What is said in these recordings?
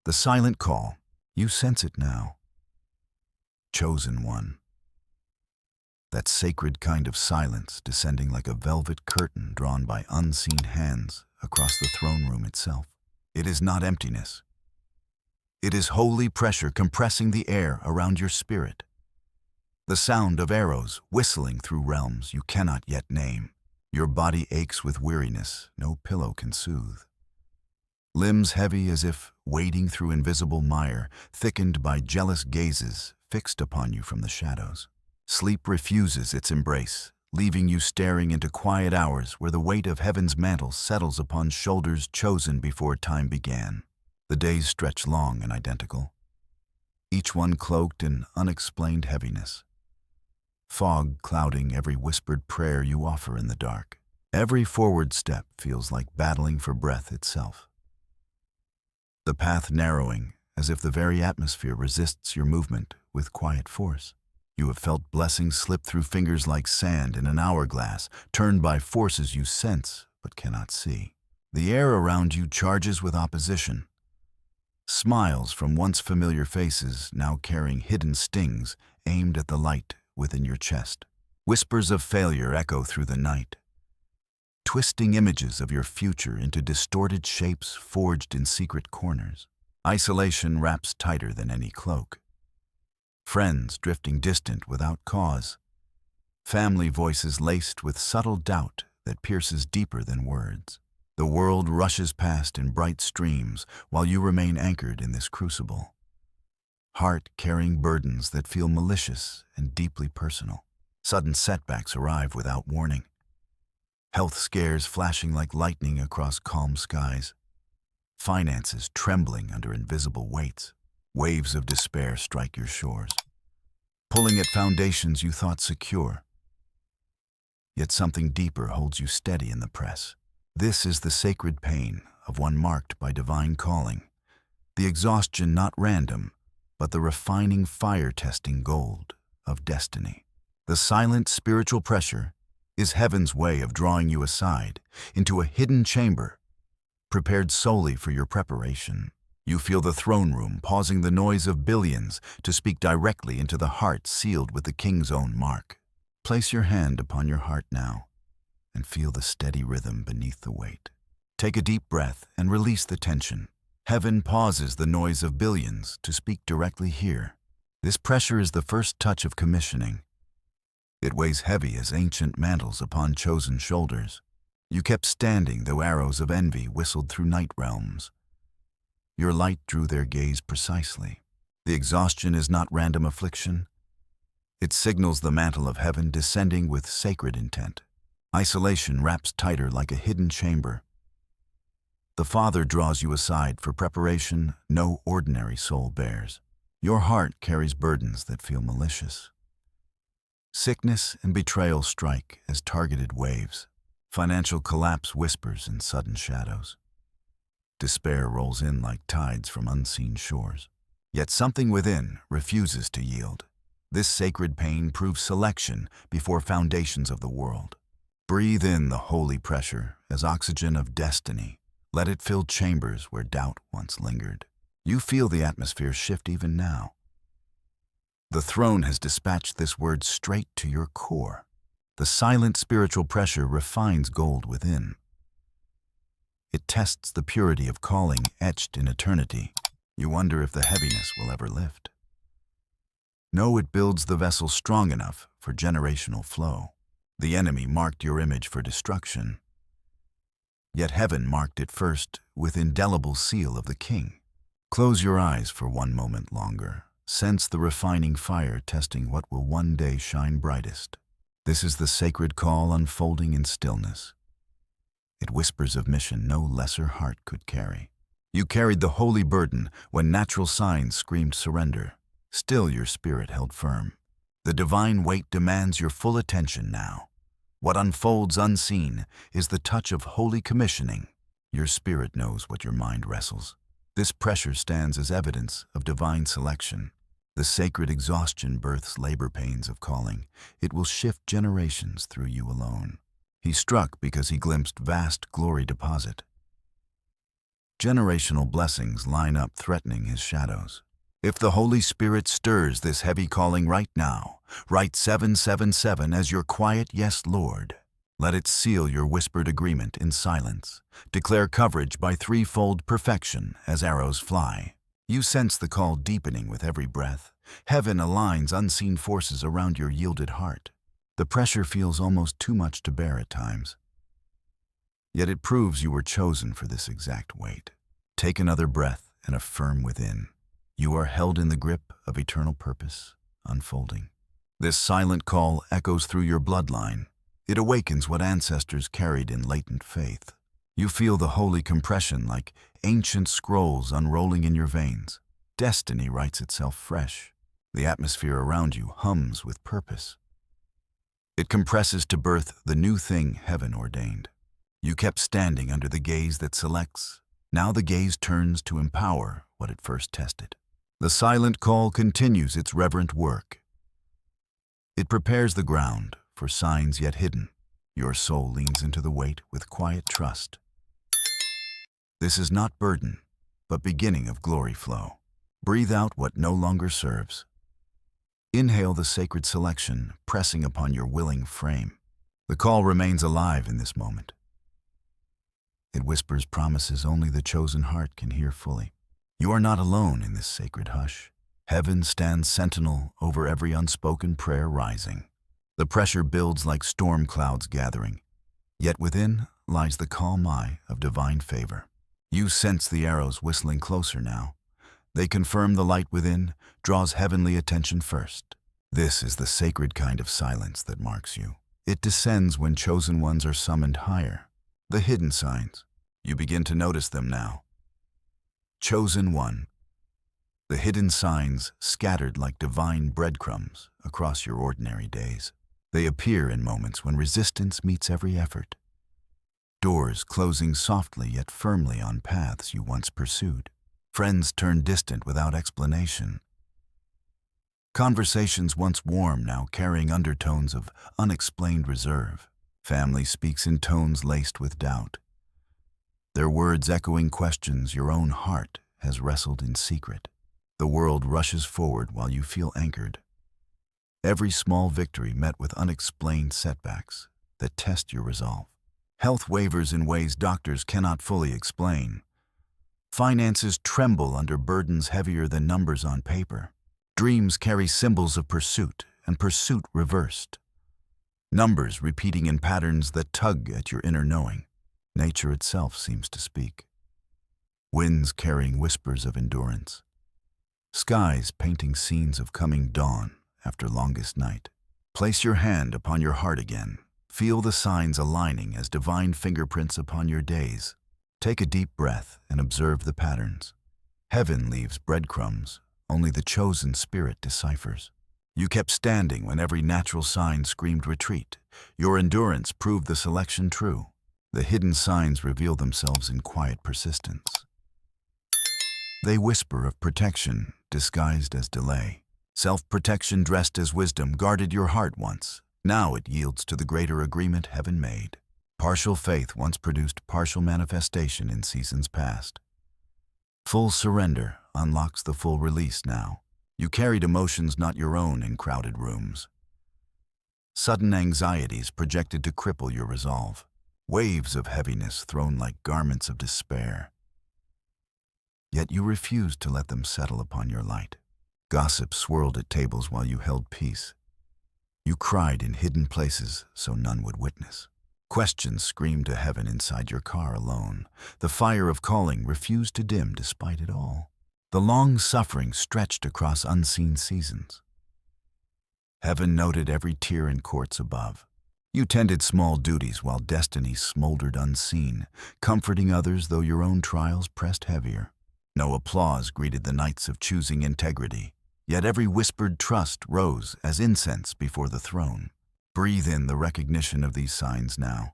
The silent call. You sense it now. Chosen one. That sacred kind of silence descending like a velvet curtain drawn by unseen hands across the throne room itself. It is not emptiness. It is holy pressure compressing the air around your spirit. The sound of arrows whistling through realms you cannot yet name. Your body aches with weariness no pillow can soothe. Limbs heavy as if wading through invisible mire, thickened by jealous gazes fixed upon you from the shadows. Sleep refuses its embrace, leaving you staring into quiet hours where the weight of heaven's mantle settles upon shoulders chosen before time began. The days stretch long and identical, each one cloaked in unexplained heaviness. Fog clouding every whispered prayer you offer in the dark. Every forward step feels like battling for breath itself. The path narrowing, as if the very atmosphere resists your movement with quiet force. You have felt blessings slip through fingers like sand in an hourglass, turned by forces you sense but cannot see. The air around you charges with opposition. Smiles from once familiar faces now carrying hidden stings aimed at the light within your chest. Whispers of failure echo through the night, twisting images of your future into distorted shapes forged in secret corners. Isolation wraps tighter than any cloak. Friends drifting distant without cause. Family voices laced with subtle doubt that pierces deeper than words. The world rushes past in bright streams while you remain anchored in this crucible. Heart carrying burdens that feel malicious and deeply personal. Sudden setbacks arrive without warning. Health scares flashing like lightning across calm skies. Finances trembling under invisible weights. Waves of despair strike your shores, pulling at foundations you thought secure. Yet something deeper holds you steady in the press. This is the sacred pain of one marked by divine calling. The exhaustion not random, but the refining fire-testing gold of destiny. The silent spiritual pressure is heaven's way of drawing you aside into a hidden chamber, prepared solely for your preparation. You feel the throne room pausing the noise of billions to speak directly into the heart sealed with the king's own mark. Place your hand upon your heart now and feel the steady rhythm beneath the weight. Take a deep breath and release the tension. Heaven pauses the noise of billions to speak directly here. This pressure is the first touch of commissioning. It weighs heavy as ancient mantles upon chosen shoulders. You kept standing though arrows of envy whistled through night realms. Your light drew their gaze precisely. The exhaustion is not random affliction. It signals the mantle of heaven descending with sacred intent. Isolation wraps tighter like a hidden chamber. The Father draws you aside for preparation no ordinary soul bears. Your heart carries burdens that feel malicious. Sickness and betrayal strike as targeted waves. Financial collapse whispers in sudden shadows. Despair rolls in like tides from unseen shores. Yet something within refuses to yield. This sacred pain proves selection before foundations of the world. Breathe in the holy pressure as oxygen of destiny. Let it fill chambers where doubt once lingered. You feel the atmosphere shift even now. The throne has dispatched this word straight to your core. The silent spiritual pressure refines gold within. It tests the purity of calling etched in eternity. You wonder if the heaviness will ever lift. No, it builds the vessel strong enough for generational flow. The enemy marked your image for destruction. Yet heaven marked it first with indelible seal of the King. Close your eyes for one moment longer. Sense the refining fire testing what will one day shine brightest. This is the sacred call unfolding in stillness. It whispers of mission no lesser heart could carry. You carried the holy burden when natural signs screamed surrender. Still your spirit held firm. The divine weight demands your full attention now. What unfolds unseen is the touch of holy commissioning. Your spirit knows what your mind wrestles. This pressure stands as evidence of divine selection. The sacred exhaustion births labor pains of calling. It will shift generations through you alone. He struck because he glimpsed vast glory deposit. Generational blessings line up threatening his shadows. If the Holy Spirit stirs this heavy calling right now, write 777 as your quiet yes, Lord. Let it seal your whispered agreement in silence. Declare coverage by threefold perfection as arrows fly. You sense the call deepening with every breath. Heaven aligns unseen forces around your yielded heart. The pressure feels almost too much to bear at times. Yet it proves you were chosen for this exact weight. Take another breath and affirm within. You are held in the grip of eternal purpose, unfolding. This silent call echoes through your bloodline. It awakens what ancestors carried in latent faith. You feel the holy compression like ancient scrolls unrolling in your veins. Destiny writes itself fresh. The atmosphere around you hums with purpose. It compresses to birth the new thing heaven ordained. You kept standing under the gaze that selects. Now the gaze turns to empower what it first tested. The silent call continues its reverent work. It prepares the ground for signs yet hidden. Your soul leans into the weight with quiet trust. This is not burden, but beginning of glory flow. Breathe out what no longer serves. Inhale the sacred selection, pressing upon your willing frame. The call remains alive in this moment. It whispers promises only the chosen heart can hear fully. You are not alone in this sacred hush. Heaven stands sentinel over every unspoken prayer rising. The pressure builds like storm clouds gathering, yet within lies the calm eye of divine favor. You sense the arrows whistling closer now. They confirm the light within draws heavenly attention first. This is the sacred kind of silence that marks you. It descends when chosen ones are summoned higher. The hidden signs. You begin to notice them now. Chosen one. The hidden signs scattered like divine breadcrumbs across your ordinary days. They appear in moments when resistance meets every effort. Doors closing softly yet firmly on paths you once pursued. Friends turn distant without explanation. Conversations once warm now carrying undertones of unexplained reserve. Family speaks in tones laced with doubt. Their words echoing questions your own heart has wrestled in secret. The world rushes forward while you feel anchored. Every small victory met with unexplained setbacks that test your resolve. Health wavers in ways doctors cannot fully explain. Finances tremble under burdens heavier than numbers on paper. Dreams carry symbols of pursuit, and pursuit reversed. Numbers repeating in patterns that tug at your inner knowing. Nature itself seems to speak. Winds carrying whispers of endurance. Skies painting scenes of coming dawn after longest night. Place your hand upon your heart again. Feel the signs aligning as divine fingerprints upon your days. Take a deep breath and observe the patterns. Heaven leaves breadcrumbs, only the chosen spirit deciphers. You kept standing when every natural sign screamed retreat. Your endurance proved the selection true. The hidden signs reveal themselves in quiet persistence. They whisper of protection disguised as delay. Self-protection dressed as wisdom guarded your heart once. Now it yields to the greater agreement heaven made. Partial faith once produced partial manifestation in seasons past. Full surrender unlocks the full release now. You carried emotions not your own in crowded rooms. Sudden anxieties projected to cripple your resolve. Waves of heaviness thrown like garments of despair. Yet you refused to let them settle upon your light. Gossip swirled at tables while you held peace. You cried in hidden places so none would witness. Questions screamed to heaven inside your car alone. The fire of calling refused to dim despite it all. The long suffering stretched across unseen seasons. Heaven noted every tear in courts above. You tended small duties while destiny smoldered unseen, comforting others though your own trials pressed heavier. No applause greeted the nights of choosing integrity, yet every whispered trust rose as incense before the throne. Breathe in the recognition of these signs now.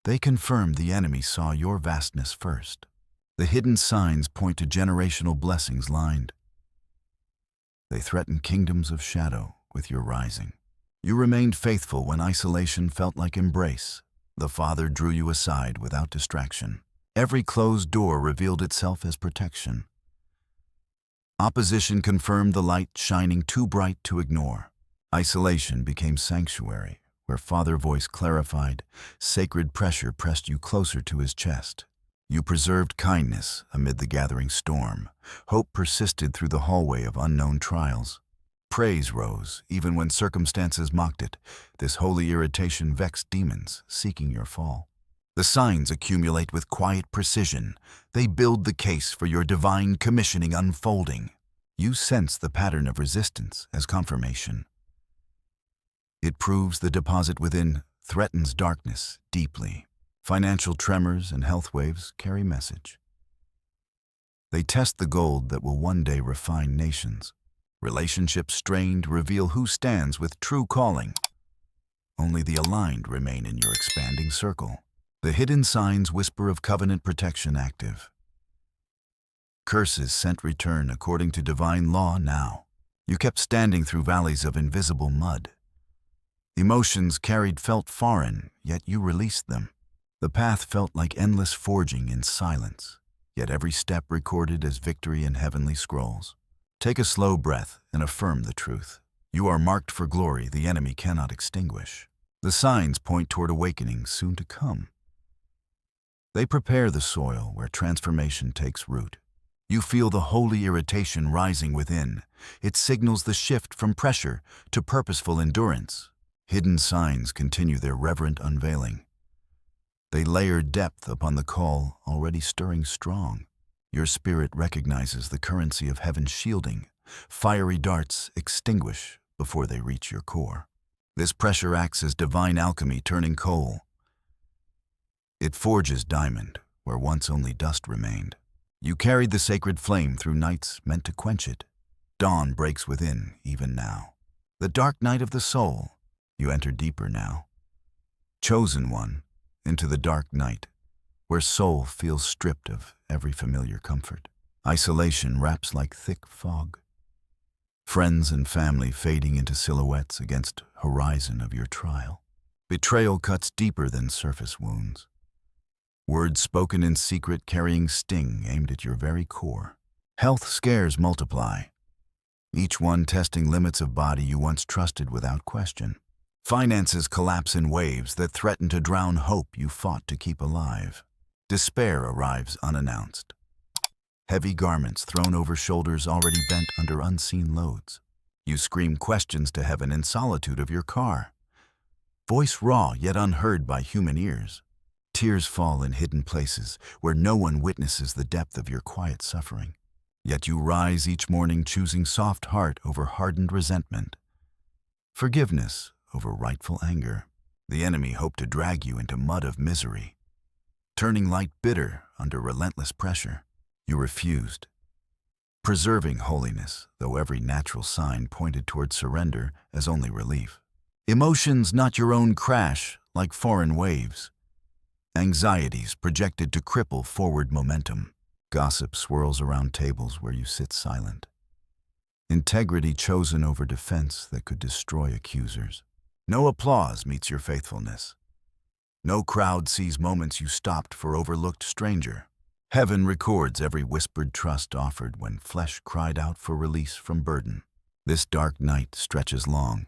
They confirm the enemy saw your vastness first. The hidden signs point to generational blessings lined. They threaten kingdoms of shadow with your rising. You remained faithful when isolation felt like embrace. The Father drew you aside without distraction. Every closed door revealed itself as protection. Opposition confirmed the light shining too bright to ignore. Isolation became sanctuary, where Father voice clarified, sacred pressure pressed you closer to his chest. You preserved kindness amid the gathering storm. Hope persisted through the hallway of unknown trials. Praise rose, even when circumstances mocked it. This holy irritation vexed demons, seeking your fall. The signs accumulate with quiet precision. They build the case for your divine commissioning unfolding. You sense the pattern of resistance as confirmation. It proves the deposit within threatens darkness deeply. Financial tremors and health waves carry message. They test the gold that will one day refine nations. Relationships strained reveal who stands with true calling. Only the aligned remain in your expanding circle. The hidden signs whisper of covenant protection active. Curses sent return according to divine law now. You kept standing through valleys of invisible mud. Emotions carried felt foreign, yet you released them. The path felt like endless forging in silence, yet every step recorded as victory in heavenly scrolls. Take a slow breath and affirm the truth. You are marked for glory the enemy cannot extinguish. The signs point toward awakening soon to come. They prepare the soil where transformation takes root. You feel the holy irritation rising within. It signals the shift from pressure to purposeful endurance. Hidden signs continue their reverent unveiling. They layer depth upon the call already stirring strong. Your spirit recognizes the currency of heaven's shielding. Fiery darts extinguish before they reach your core. This pressure acts as divine alchemy turning coal. It forges diamond where once only dust remained. You carried the sacred flame through nights meant to quench it. Dawn breaks within even now. The dark night of the soul. You enter deeper now. Chosen one, into the dark night, where soul feels stripped of every familiar comfort. Isolation wraps like thick fog. Friends and family fading into silhouettes against horizon of your trial. Betrayal cuts deeper than surface wounds. Words spoken in secret carrying sting aimed at your very core. Health scares multiply, each one testing limits of body you once trusted without question. Finances collapse in waves that threaten to drown hope you fought to keep alive. Despair arrives unannounced. Heavy garments thrown over shoulders already bent under unseen loads. You scream questions to heaven in solitude of your car. Voice raw yet unheard by human ears. Tears fall in hidden places where no one witnesses the depth of your quiet suffering. Yet you rise each morning choosing soft heart over hardened resentment. Forgiveness over rightful anger. The enemy hoped to drag you into mud of misery, turning light bitter under relentless pressure. You refused, preserving holiness, though every natural sign pointed toward surrender as only relief. Emotions not your own crash like foreign waves. Anxieties projected to cripple forward momentum. Gossip swirls around tables where you sit silent. Integrity chosen over defense that could destroy accusers. No applause meets your faithfulness. No crowd sees moments you stopped for overlooked stranger. Heaven records every whispered trust offered when flesh cried out for release from burden. This dark night stretches long,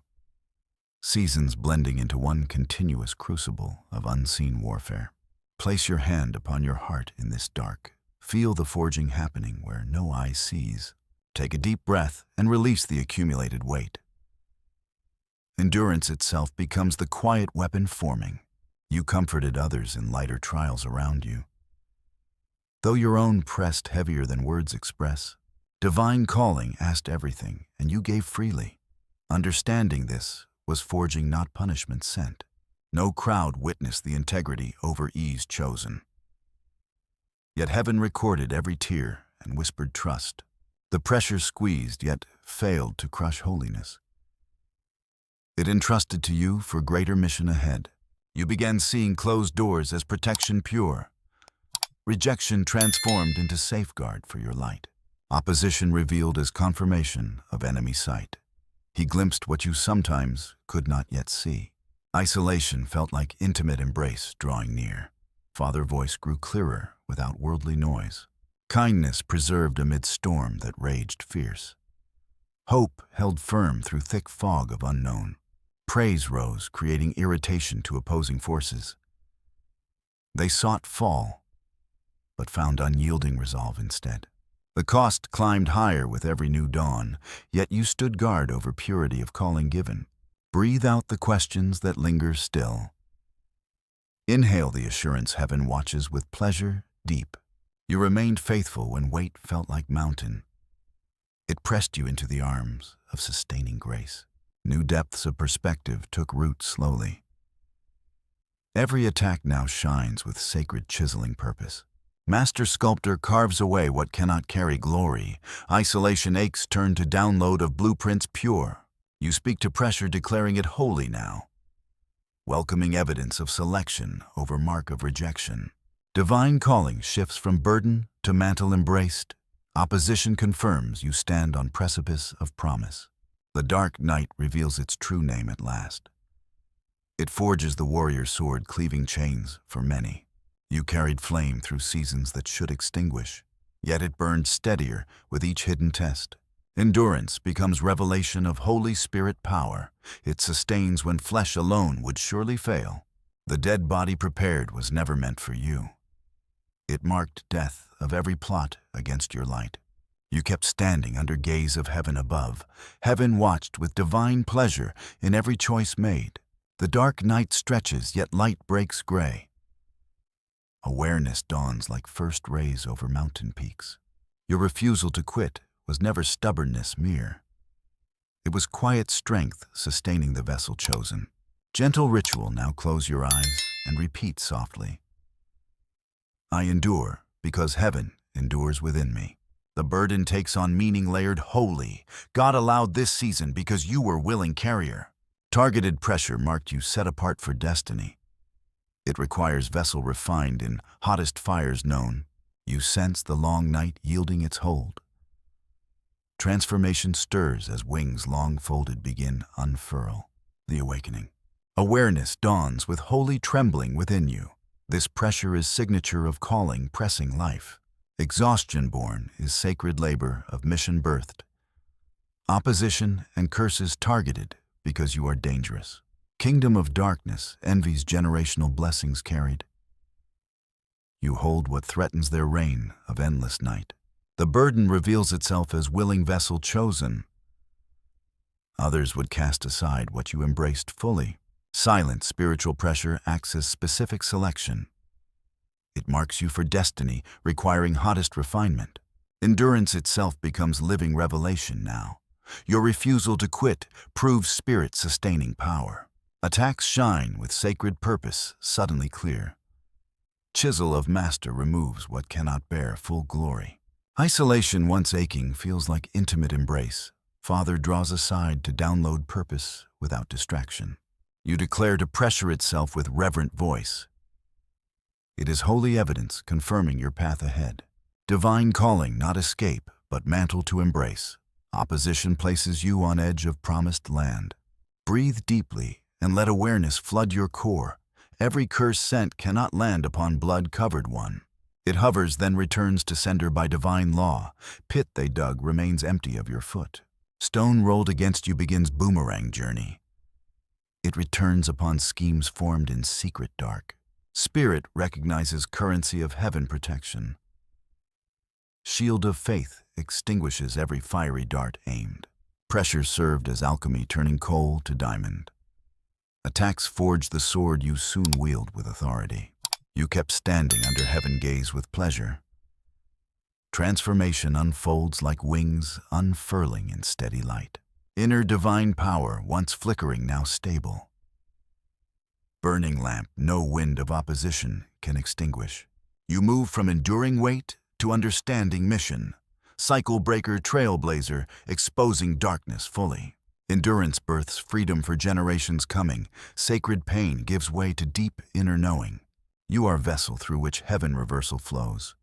seasons blending into one continuous crucible of unseen warfare. Place your hand upon your heart in this dark. Feel the forging happening where no eye sees. Take a deep breath and release the accumulated weight. Endurance itself becomes the quiet weapon forming. You comforted others in lighter trials around you. Though your own pressed heavier than words express, divine calling asked everything, and you gave freely. Understanding this was forging not punishment sent. No crowd witnessed the integrity over ease chosen. Yet heaven recorded every tear and whispered trust. The pressure squeezed, yet failed to crush holiness. It entrusted to you for greater mission ahead. You began seeing closed doors as protection pure. Rejection transformed into safeguard for your light. Opposition revealed as confirmation of enemy sight. He glimpsed what you sometimes could not yet see. Isolation felt like intimate embrace drawing near. Father voice grew clearer without worldly noise. Kindness preserved amid storm that raged fierce. Hope held firm through thick fog of unknown. Praise rose, creating irritation to opposing forces. They sought fall, but found unyielding resolve instead. The cost climbed higher with every new dawn, yet you stood guard over purity of calling given. Breathe out the questions that linger still. Inhale the assurance heaven watches with pleasure deep. You remained faithful when weight felt like mountain. It pressed you into the arms of sustaining grace. New depths of perspective took root slowly. Every attack now shines with sacred chiseling purpose. Master sculptor carves away what cannot carry glory. Isolation aches turn to download of blueprints pure. You speak to pressure declaring it holy now. Welcoming evidence of selection over mark of rejection. Divine calling shifts from burden to mantle embraced. Opposition confirms you stand on precipice of promise. The dark night reveals its true name at last. It forges the warrior sword cleaving chains for many. You carried flame through seasons that should extinguish, yet it burned steadier with each hidden test. Endurance becomes revelation of Holy Spirit power. It sustains when flesh alone would surely fail. The dead body prepared was never meant for you. It marked death of every plot against your light. You kept standing under gaze of heaven above. Heaven watched with divine pleasure in every choice made. The dark night stretches, yet light breaks gray. Awareness dawns like first rays over mountain peaks. Your refusal to quit was never stubbornness mere. It was quiet strength sustaining the vessel chosen. Gentle ritual, now close your eyes and repeat softly. I endure because heaven endures within me. The burden takes on meaning layered holy. God allowed this season because you were willing carrier. Targeted pressure marked you set apart for destiny. It requires vessel refined in hottest fires known. You sense the long night yielding its hold. Transformation stirs as wings long folded begin unfurl. The awakening. Awareness dawns with holy trembling within you. This pressure is signature of calling pressing life. Exhaustion born is sacred labor of mission birthed. Opposition and curses targeted because you are dangerous. Kingdom of darkness envies generational blessings carried. You hold what threatens their reign of endless night. The burden reveals itself as willing vessel chosen. Others would cast aside what you embraced fully. Silent spiritual pressure acts as specific selection. It marks you for destiny, requiring hottest refinement. Endurance itself becomes living revelation now. Your refusal to quit proves spirit-sustaining power. Attacks shine with sacred purpose suddenly clear. Chisel of master removes what cannot bear full glory. Isolation once aching feels like intimate embrace. Father draws aside to download purpose without distraction. You declare to pressure itself with reverent voice. It is holy evidence confirming your path ahead. Divine calling, not escape, but mantle to embrace. Opposition places you on edge of promised land. Breathe deeply and let awareness flood your core. Every curse sent cannot land upon blood-covered one. It hovers, then returns to sender by divine law. Pit they dug remains empty of your foot. Stone rolled against you begins boomerang journey. It returns upon schemes formed in secret dark. Spirit recognizes currency of heaven protection. Shield of faith extinguishes every fiery dart aimed. Pressure served as alchemy, turning coal to diamond. Attacks forged the sword you soon wield with authority. You kept standing under heaven gaze with pleasure. Transformation unfolds like wings unfurling in steady light. Inner divine power, once flickering, now stable. Burning lamp no wind of opposition can extinguish. You move from enduring weight to understanding mission. Cycle breaker, trailblazer, exposing darkness fully. Endurance births freedom for generations coming. Sacred pain gives way to deep inner knowing. You are vessel through which heaven reversal flows.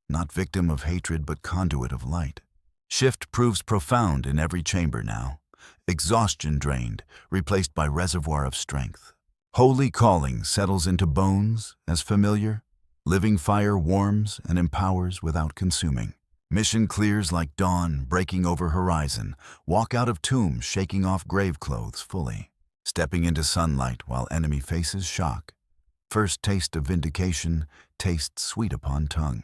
Not victim of hatred, but conduit of light. Shift proves profound in every chamber now. Exhaustion drained, replaced by reservoir of strength. Holy calling settles into bones as familiar. Living fire warms and empowers without consuming. Mission clears like dawn, breaking over horizon. Walk out of tomb, shaking off grave clothes fully. Stepping into sunlight while enemy faces shock. First taste of vindication, taste sweet upon tongue.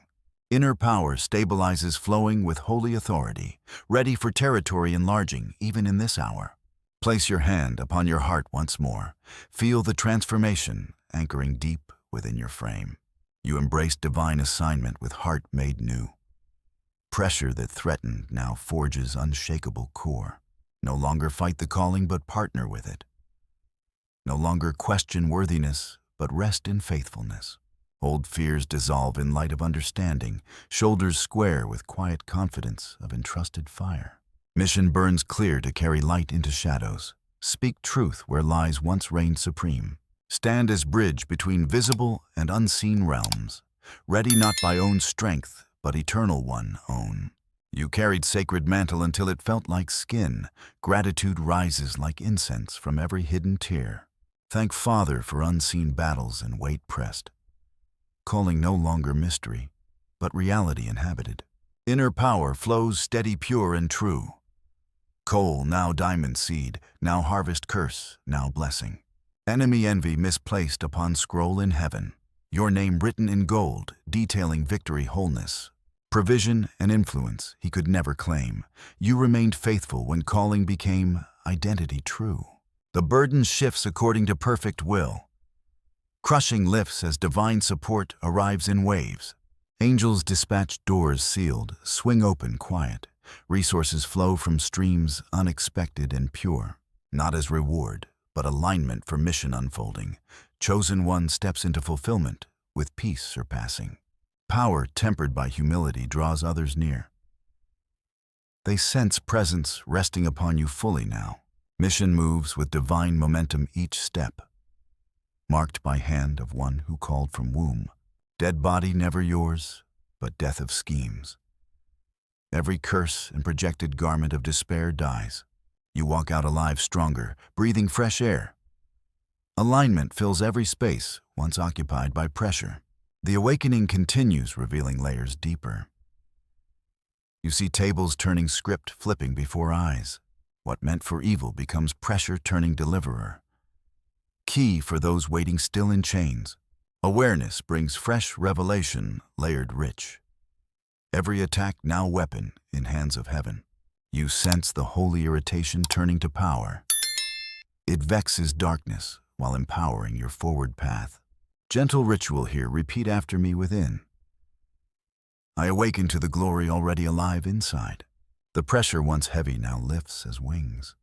Inner power stabilizes flowing with holy authority, ready for territory enlarging even in this hour. Place your hand upon your heart once more. Feel the transformation anchoring deep within your frame. You embrace divine assignment with heart made new. Pressure that threatened now forges unshakable core. No longer fight the calling but partner with it. No longer question worthiness but rest in faithfulness. Old fears dissolve in light of understanding, shoulders square with quiet confidence of entrusted fire. Mission burns clear to carry light into shadows. Speak truth where lies once reigned supreme. Stand as bridge between visible and unseen realms, ready not by own strength, but eternal one own. You carried sacred mantle until it felt like skin. Gratitude rises like incense from every hidden tear. Thank Father for unseen battles and weight pressed. Calling no longer mystery, but reality inhabited. Inner power flows steady, pure, and true. Coal, now diamond seed, now harvest curse, now blessing. Enemy envy misplaced upon scroll in heaven. Your name written in gold, detailing victory, wholeness. Provision and influence he could never claim. You remained faithful when calling became identity true. The burden shifts according to perfect will. Crushing lifts as divine support arrives in waves. Angels dispatch, doors sealed, swing open quiet. Resources flow from streams unexpected and pure. Not as reward, but alignment for mission unfolding. Chosen one steps into fulfillment with peace surpassing. Power tempered by humility draws others near. They sense presence resting upon you fully now. Mission moves with divine momentum each step. Marked by hand of one who called from womb. Dead body never yours, but death of schemes. Every curse and projected garment of despair dies. You walk out alive stronger, breathing fresh air. Alignment fills every space once occupied by pressure. The awakening continues, revealing layers deeper. You see tables turning, script flipping before eyes. What meant for evil becomes pressure turning deliverer. Key for those waiting still in chains. Awareness brings fresh revelation, layered rich. Every attack now weapon in hands of heaven. You sense the holy irritation turning to power. It vexes darkness while empowering your forward path. Gentle ritual here, repeat after me within. I awaken to the glory already alive inside. The pressure once heavy now lifts as wings.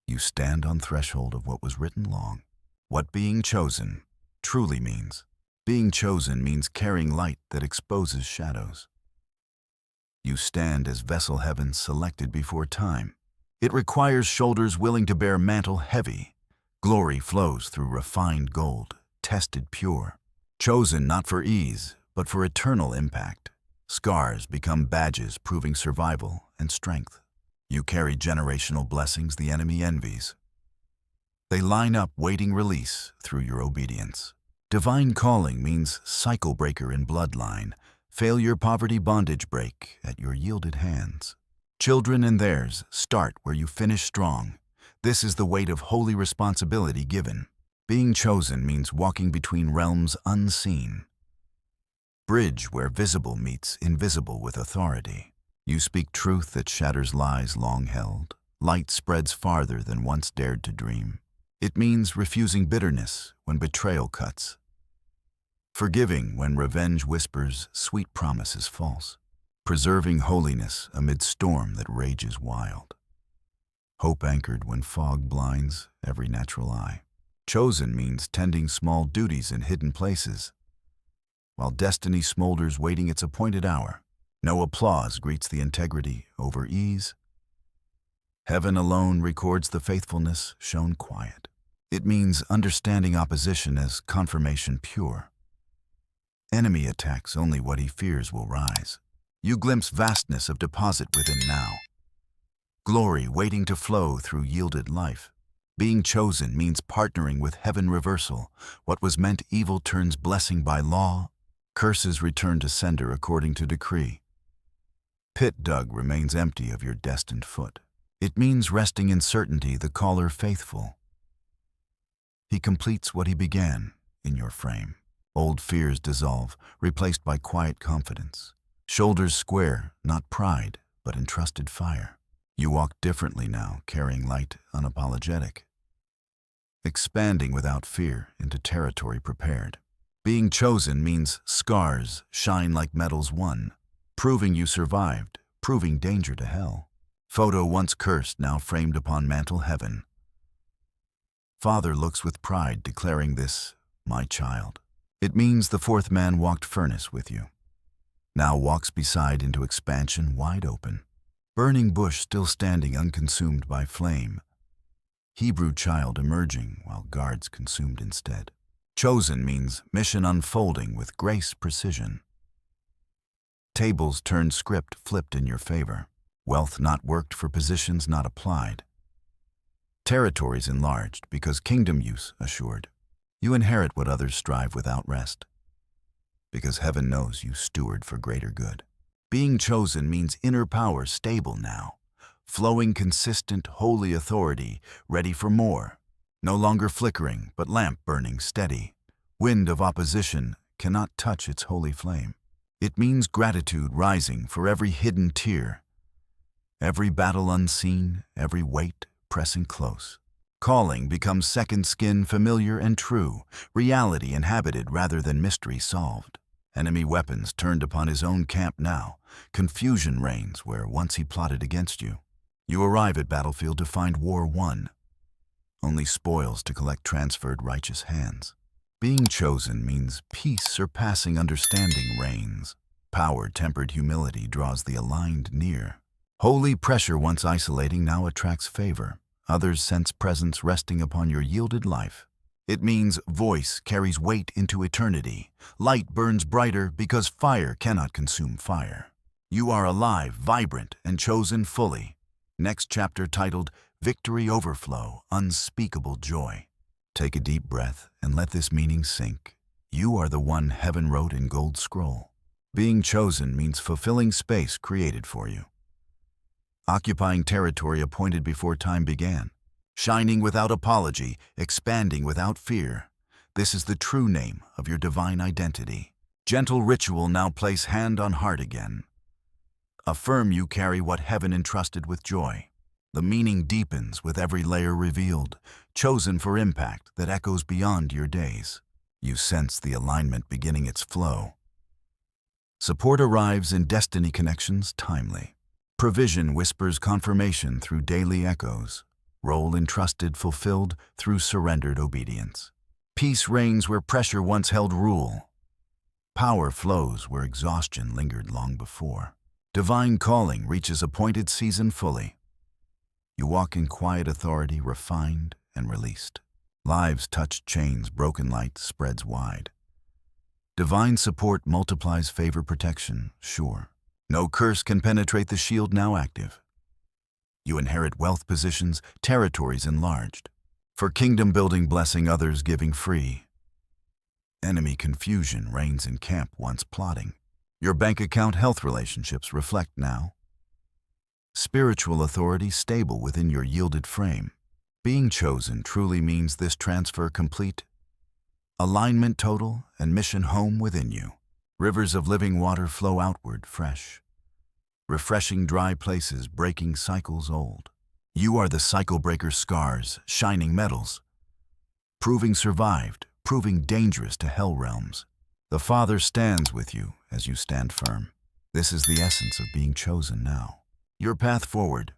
You stand on threshold of what was written long. What being chosen truly means. Being chosen means carrying light that exposes shadows. You stand as vessel heaven selected before time. It requires shoulders willing to bear mantle heavy. Glory flows through refined gold, tested pure. Chosen not for ease, but for eternal impact. Scars become badges proving survival and strength. You carry generational blessings the enemy envies. They line up waiting release through your obedience. Divine calling means cycle breaker in bloodline. Failure, poverty, bondage break at your yielded hands. Children and theirs start where you finish strong. This is the weight of holy responsibility given. Being chosen means walking between realms unseen. Bridge where visible meets invisible with authority. You speak truth that shatters lies long held. Light spreads farther than once dared to dream. It means refusing bitterness when betrayal cuts. Forgiving when revenge whispers sweet promises false. Preserving holiness amid storm that rages wild. Hope anchored when fog blinds every natural eye. Chosen means tending small duties in hidden places. While destiny smolders waiting its appointed hour, no applause greets the integrity over ease. Heaven alone records the faithfulness shown quiet. It means understanding opposition as confirmation pure. Enemy attacks only what he fears will rise. You glimpse vastness of deposit within now. Glory waiting to flow through yielded life. Being chosen means partnering with heaven reversal. What was meant evil turns blessing by law. Curses return to sender according to decree. Pit dug remains empty of your destined foot. It means resting in certainty, the caller faithful. He completes what he began in your frame. Old fears dissolve, replaced by quiet confidence. Shoulders square, not pride, but entrusted fire. You walk differently now, carrying light, unapologetic. Expanding without fear into territory prepared. Being chosen means scars shine like medals won, proving you survived, proving danger to hell. Photo once cursed, now framed upon mantle heaven. Father looks with pride, declaring this, my child. It means the fourth man walked furnace with you. Now walks beside into expansion wide open. Burning bush still standing unconsumed by flame. Hebrew child emerging while guards consumed instead. Chosen means mission unfolding with grace precision. Tables turned, script flipped in your favor. Wealth not worked for positions not applied. Territories enlarged because kingdom use assured. You inherit what others strive without rest, because heaven knows you steward for greater good. Being chosen means inner power stable now, flowing consistent, holy authority, ready for more. No longer flickering, but lamp burning steady. Wind of opposition cannot touch its holy flame. It means gratitude rising for every hidden tear, every battle unseen, every weight pressing close. Calling becomes second skin, familiar and true, reality inhabited rather than mystery solved. Enemy weapons turned upon his own camp now. Confusion reigns where once he plotted against you. You arrive at battlefield to find war won. Only spoils to collect transferred righteous hands. Being chosen means peace surpassing understanding reigns. Power-tempered humility draws the aligned near. Holy pressure once isolating now attracts favor. Others sense presence resting upon your yielded life. It means voice carries weight into eternity. Light burns brighter because fire cannot consume fire. You are alive, vibrant, and chosen fully. Next chapter titled Victory Overflow, Unspeakable Joy. Take a deep breath and let this meaning sink. You are the one heaven wrote in gold scroll. Being chosen means fulfilling space created for you. Occupying territory appointed before time began. Shining without apology, expanding without fear. This is the true name of your divine identity. Gentle ritual now place hand on heart again. Affirm you carry what heaven entrusted with joy. The meaning deepens with every layer revealed, chosen for impact that echoes beyond your days. You sense the alignment beginning its flow. Support arrives in destiny connections timely. Provision whispers confirmation through daily echoes. Role entrusted fulfilled through surrendered obedience. Peace reigns where pressure once held rule. Power flows where exhaustion lingered long before. Divine calling reaches appointed season fully. You walk in quiet authority, refined and released. Lives touch chains, broken light spreads wide. Divine support multiplies favor, protection, sure. No curse can penetrate the shield now active. You inherit wealth positions, territories enlarged. For kingdom building blessing, others giving free. Enemy confusion reigns in camp once plotting. Your bank account health relationships reflect now. Spiritual authority stable within your yielded frame. Being chosen truly means this transfer complete. Alignment total and mission home within you. Rivers of living water flow outward fresh. Refreshing dry places, breaking cycles old. You are the cycle breaker, scars, shining metals. Proving survived, proving dangerous to hell realms. The Father stands with you as you stand firm. This is the essence of being chosen now. Your path forward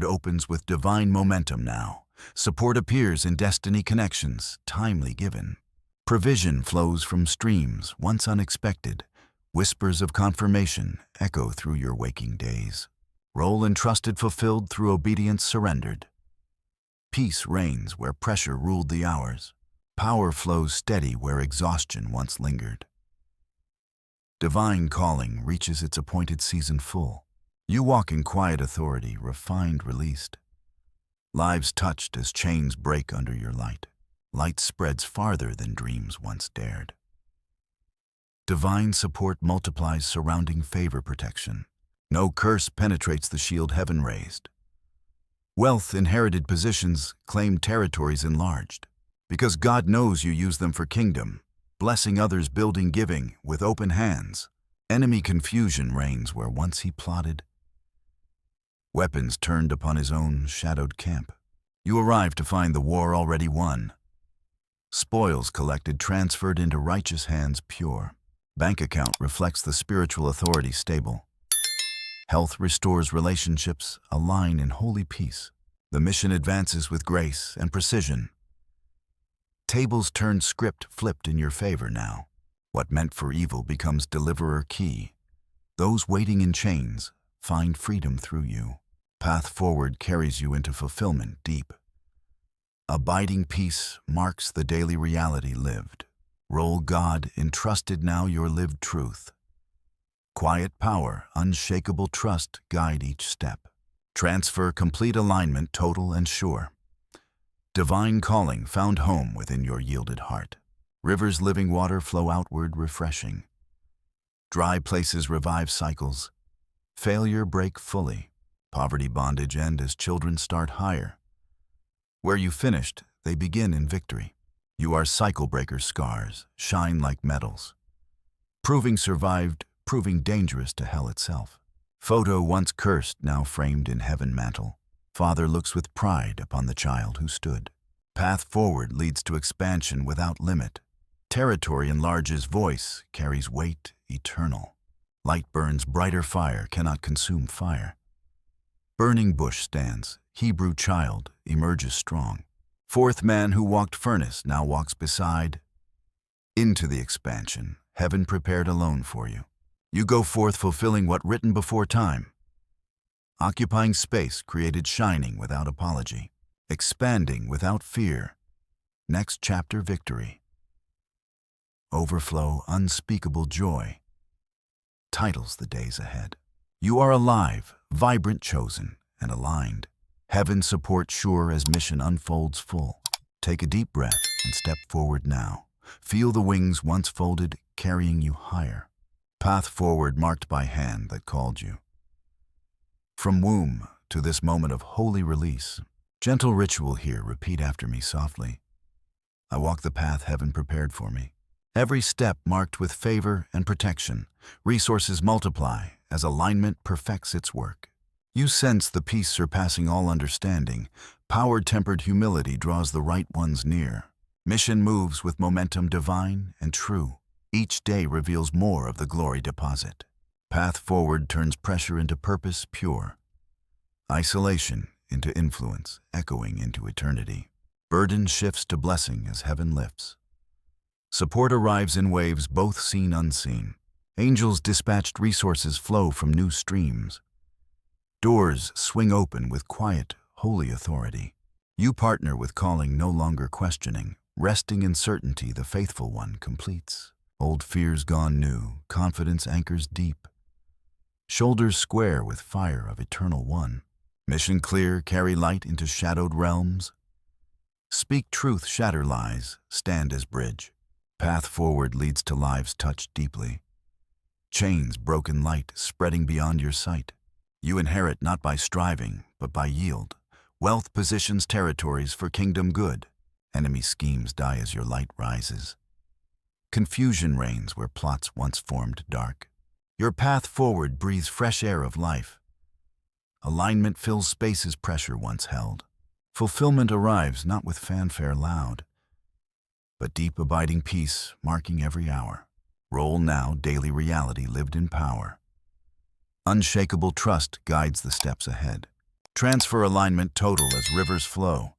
opens with divine momentum now. Support appears in destiny connections, timely given. Provision flows from streams, once unexpected. Whispers of confirmation echo through your waking days. Role entrusted fulfilled through obedience surrendered. Peace reigns where pressure ruled the hours. Power flows steady where exhaustion once lingered. Divine calling reaches its appointed season full. You walk in quiet authority, refined, released. Lives touched as chains break under your light. Light spreads farther than dreams once dared. Divine support multiplies surrounding favor protection. No curse penetrates the shield heaven raised. Wealth, inherited positions, claimed territories enlarged. Because God knows you use them for kingdom, blessing others, building, giving, with open hands. Enemy confusion reigns where once he plotted. Weapons turned upon his own shadowed camp. You arrive to find the war already won. Spoils collected, transferred into righteous hands pure. Bank account reflects the spiritual authority stable. Health restores relationships, align in holy peace. The mission advances with grace and precision. Tables turned, script flipped in your favor now. What meant for evil becomes deliverer key. Those waiting in chains find freedom through you. Path forward carries you into fulfillment deep. Abiding peace marks the daily reality lived. Roll God, entrusted now your lived truth. Quiet power, unshakable trust guide each step. Transfer, complete alignment, total and sure. Divine calling found home within your yielded heart. Rivers living water flow outward refreshing. Dry places revive cycles. Failure break fully. Poverty bondage end as children start higher. Where you finished, they begin in victory. You are cycle breaker scars, shine like metals. Proving survived, proving dangerous to hell itself. Photo once cursed, now framed in heaven mantle. Father looks with pride upon the child who stood. Path forward leads to expansion without limit. Territory enlarges, voice carries weight eternal. Light burns, brighter fire cannot consume fire. Burning bush stands, Hebrew child emerges strong. Fourth man who walked furnace now walks beside. Into the expansion, heaven prepared alone for you. You go forth fulfilling what written before time. Occupying space created, shining without apology. Expanding without fear. Next chapter, victory. Overflow, unspeakable joy. Titles the days ahead. You are alive, vibrant, chosen, and aligned. Heaven support sure as mission unfolds full. Take a deep breath and step forward now. Feel the wings once folded, carrying you higher. Path forward marked by hand that called you. From womb to this moment of holy release. Gentle ritual here, repeat after me softly. I walk the path heaven prepared for me. Every step marked with favor and protection. Resources multiply as alignment perfects its work. You sense the peace surpassing all understanding. Power-tempered humility draws the right ones near. Mission moves with momentum divine and true. Each day reveals more of the glory deposit. Path forward turns pressure into purpose pure. Isolation into influence, echoing into eternity. Burden shifts to blessing as heaven lifts. Support arrives in waves both seen unseen. Angels dispatched, resources flow from new streams. Doors swing open with quiet, holy authority. You partner with calling, no longer questioning. Resting in certainty, the faithful one completes. Old fears gone new, confidence anchors deep. Shoulders square with fire of eternal one. Mission clear, carry light into shadowed realms. Speak truth, shatter lies, stand as bridge. Path forward leads to lives touched deeply. Chains broken, light spreading beyond your sight. You inherit not by striving, but by yield. Wealth positions territories for kingdom good. Enemy schemes die as your light rises. Confusion reigns where plots once formed dark. Your path forward breathes fresh air of life. Alignment fills spaces pressure once held. Fulfillment arrives not with fanfare loud, but deep abiding peace marking every hour. Roll now, daily reality lived in power. Unshakable trust guides the steps ahead. Transfer alignment total as rivers flow.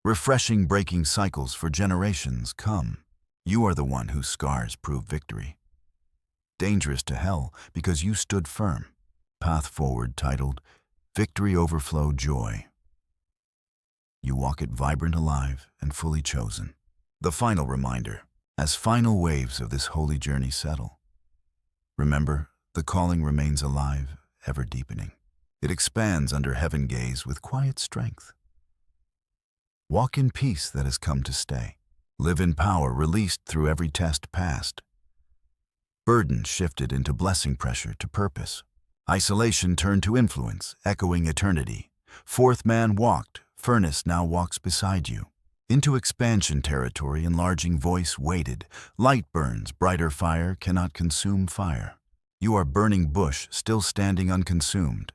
Refreshing breaking cycles for generations come. You are the one whose scars prove victory. Dangerous to hell because you stood firm. Path forward titled, Victory Overflow Joy. You walk it vibrant, alive, and fully chosen. The final reminder, as final waves of this holy journey settle. Remember, the calling remains alive, ever deepening. It expands under heaven gaze with quiet strength. Walk in peace that has come to stay. Live in power released through every test passed. Burden shifted into blessing, pressure to purpose. Isolation turned to influence, echoing eternity. Fourth man walked, furnace now walks beside you. Into expansion territory, enlarging voice waited. Light burns, brighter fire cannot consume fire. You are burning bush, still standing unconsumed.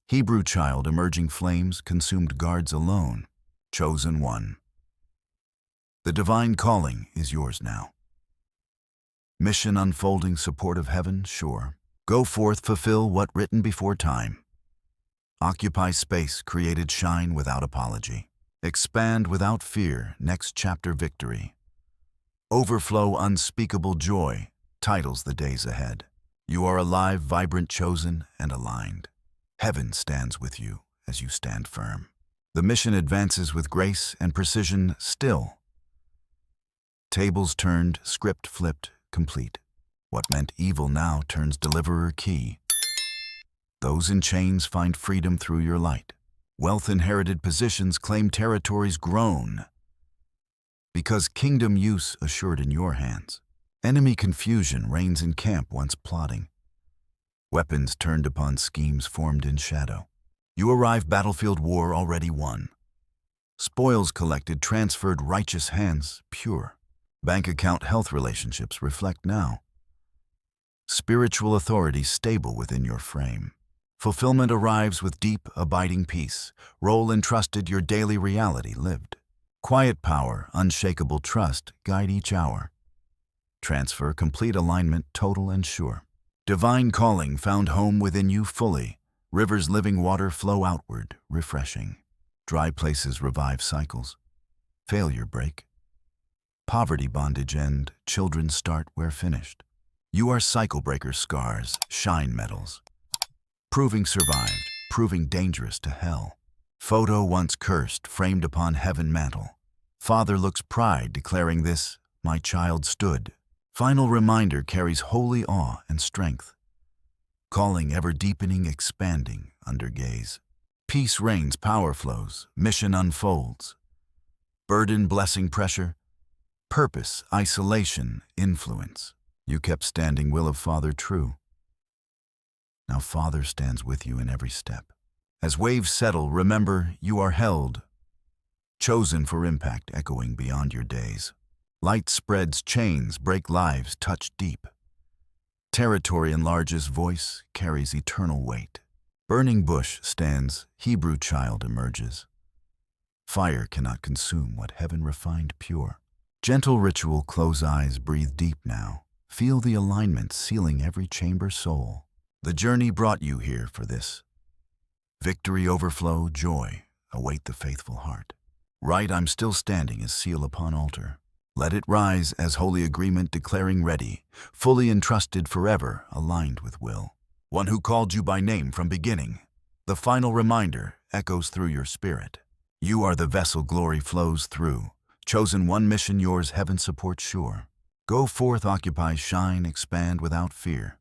Hebrew child, emerging flames, consumed guards alone. Chosen one. The divine calling is yours now. Mission unfolding, support of heaven, sure. Go forth, fulfill what written before time. Occupy space, created shine without apology. Expand without fear, next chapter victory. Overflow unspeakable joy, titles the days ahead. You are alive, vibrant, chosen, and aligned. Heaven stands with you as you stand firm. The mission advances with grace and precision still. Tables turned, script flipped, complete. What meant evil now turns deliverer key. Those in chains find freedom through your light. Wealth inherited positions claim territories grown. Because kingdom use assured in your hands. Enemy confusion reigns in camp once plotting. Weapons turned upon schemes formed in shadow. You arrive, battlefield war already won. Spoils collected, transferred, righteous hands pure. Bank account health relationships reflect now. Spiritual authority stable within your frame. Fulfillment arrives with deep, abiding peace. Role entrusted, your daily reality lived. Quiet power, unshakable trust, guide each hour. Transfer, complete alignment, total and sure. Divine calling found home within you fully. Rivers living water flow outward, refreshing. Dry places revive cycles. Failure break. Poverty bondage end, children start where finished. You are cycle breaker scars, shine metals. Proving survived, proving dangerous to hell. Photo once cursed, framed upon heaven mantle. Father looks pride, declaring this, my child stood. Final reminder carries holy awe and strength. Calling ever deepening, expanding under gaze. Peace reigns, power flows, mission unfolds. Burden, blessing, pressure. Purpose, isolation, influence. You kept standing, will of Father true. Now Father stands with you in every step. As waves settle, remember you are held. Chosen for impact, echoing beyond your days. Light spreads, chains break lives, touch deep. Territory enlarges, voice carries eternal weight. Burning bush stands, Hebrew child emerges. Fire cannot consume what heaven refined pure. Gentle ritual, close eyes, breathe deep now. Feel the alignment sealing every chamber soul. The journey brought you here for this. Victory, overflow, joy, await the faithful heart. Right, I'm still standing as seal upon altar. Let it rise as holy agreement, declaring ready, fully entrusted forever, aligned with will. One who called you by name from beginning. The final reminder echoes through your spirit. You are the vessel glory flows through. Chosen one, mission yours, heaven support sure. Go forth, occupy, shine, expand without fear.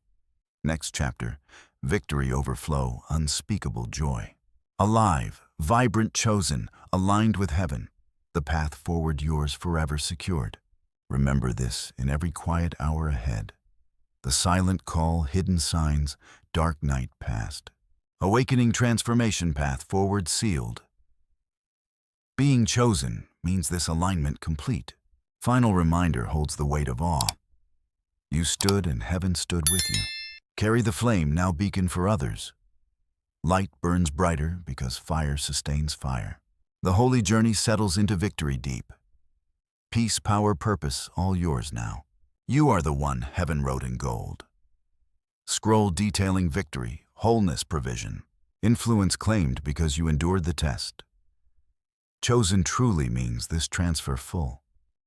Next chapter, victory, overflow, unspeakable joy. Alive, vibrant, chosen, aligned with heaven. The path forward yours forever secured. Remember this in every quiet hour ahead. The silent call, hidden signs, dark night past. Awakening transformation path forward sealed. Being chosen means this alignment complete. Final reminder holds the weight of awe. You stood and heaven stood with you. Carry the flame, now beacon for others. Light burns brighter because fire sustains fire. The holy journey settles into victory deep. Peace, power, purpose, all yours now. You are the one heaven wrote in gold. Scroll detailing victory, wholeness, provision. Influence claimed because you endured the test. Chosen truly means this transfer full.